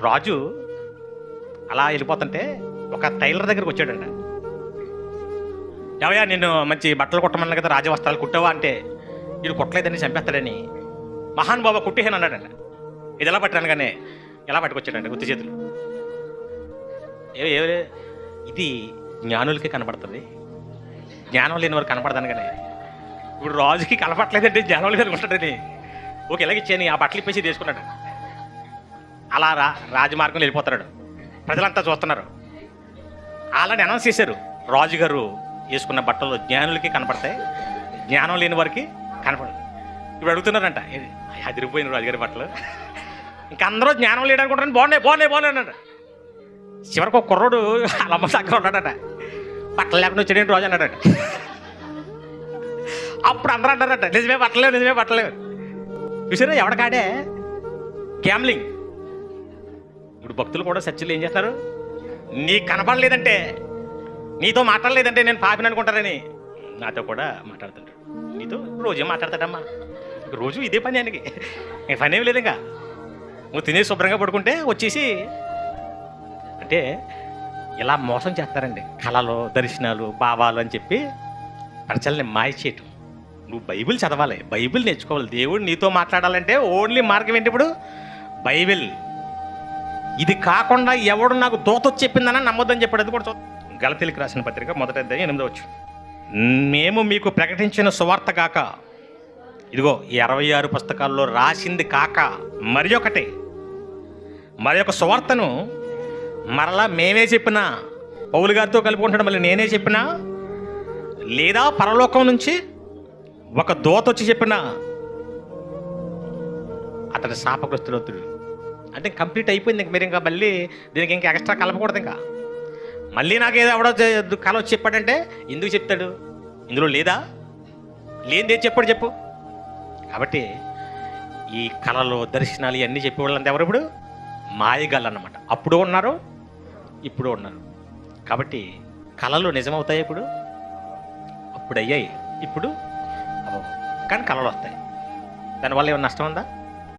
రాజు అలా వెళ్ళిపోతుంటే ఒక టైలర్ దగ్గరికి వచ్చాడంట. ఏవయ్యా నిన్ను మంచి బట్టలు కుట్టమన్నా కదా, రాజవస్త్రాలు కుట్టావా అంటే, ఇది కుట్టలేదని చంపేస్తాడని మహాన్ బాబా కుట్టేహాను అన్నాడంట. ఇది ఎలా పట్టాను కానీ ఎలా పట్టుకొచ్చాడంట గుత్తి చేతులు. ఇది జ్ఞానులకి కనపడుతుంది, జ్ఞానం లేని వారు కనపడదాను కానీ ఇప్పుడు రాజుకి కనపడలేదంటే జ్ఞానం కనుకుంటాడని ఓకే ఇలాగిచ్చాను ఆ బట్టలు ఇప్పేసి తీసుకున్నాడు. అలా రాజమార్గంలో వెళ్ళిపోతున్నాడు. ప్రజలంతా చూస్తున్నారు. అలానే అనౌన్స్ చేశారు, రాజుగారు వేసుకున్న బట్టలు జ్ఞానులకి కనపడతాయి, జ్ఞానం లేని వారికి కనపడదు. ఇప్పుడు అడుగుతున్నారంట, అదిరిపోయిన రాజుగారి బట్టలు, ఇంకా అందరూ జ్ఞానం లేడు అనుకుంటారని బాగున్నాయి అన్నాడు. చివరికి ఒక కుర్రోడు అలమ్మ దగ్గర ఉన్నాడట, బట్టలు లేకుండా వచ్చాడేంటి రాజు అన్నాడట. అప్పుడు అందరూ అంటారట, నిజమే బట్టలేవు. చూసారా ఎవడకాడే గ్యామ్లింగ్. ఇప్పుడు భక్తులు కూడా చర్చలు ఏం చేస్తారు, నీకు కనపడలేదంటే, నీతో మాట్లాడలేదంటే నేను పాపిని అనుకుంటారని నాతో కూడా మాట్లాడుతుంటాడు. నీతో రోజే మాట్లాడతాడమ్మా, రోజు ఇదే పని ఆయనకి, పని ఏమి లేదు. ఇంకా నువ్వు తినేసి శుభ్రంగా పడుకుంటే వచ్చేసి అంటే ఇలా మోసం చేస్తారండి. కళలు, దర్శనాలు, భావాలు అని చెప్పి ప్రజల్ని మాయ చేయటం. నువ్వు బైబిల్ చదవాలి, బైబిల్ నేర్చుకోవాలి. దేవుడు నీతో మాట్లాడాలంటే ఓన్లీ మార్గం ఏంటి? ఇప్పుడు బైబిల్. ఇది కాకుండా ఎవడు నాకు దోతొచ్చి చెప్పిందని నమ్మొద్దని చెప్పాడు. అది కూడా గలతీయులకు రాసిన పత్రిక 1వ అధ్యాయం 8వ వచనం. మేము మీకు ప్రకటించిన సువార్త కాక, ఇదిగో ఈ 66 పుస్తకాల్లో రాసింది కాక మరి ఒక సువార్తను మరలా మేమే చెప్పినా, పౌలు గారితో కలుపుకుంటాడు, మళ్ళీ నేనే చెప్పినా, లేదా పరలోకం నుంచి ఒక దూత వచ్చి చెప్పినా అతడు శాపగ్రస్తులవుతుడు. అంటే కంప్లీట్ అయిపోయింది. ఇంక మీరు ఇంకా మళ్ళీ దీనికి ఇంకా ఎక్స్ట్రా కలపకూడదు. ఇంకా మళ్ళీ నాకు ఏదో ఎవడో కళ వచ్చి చెప్పాడంటే ఎందుకు చెప్తాడు? ఇందులో లేనిదే చెప్పు. కాబట్టి ఈ కళలు, దర్శనాలు ఇవన్నీ చెప్పేవాళ్ళంతా ఎవరు? ఇప్పుడు మాయగాళ్ళు అన్నమాట. అప్పుడు ఉన్నారు, ఇప్పుడు ఉన్నారు. కాబట్టి కళలు నిజమవుతాయి. అప్పుడు అయ్యాయి, ఇప్పుడు కానీ కళలు వస్తాయి. దానివల్ల ఏమైనా నష్టం ఉందా?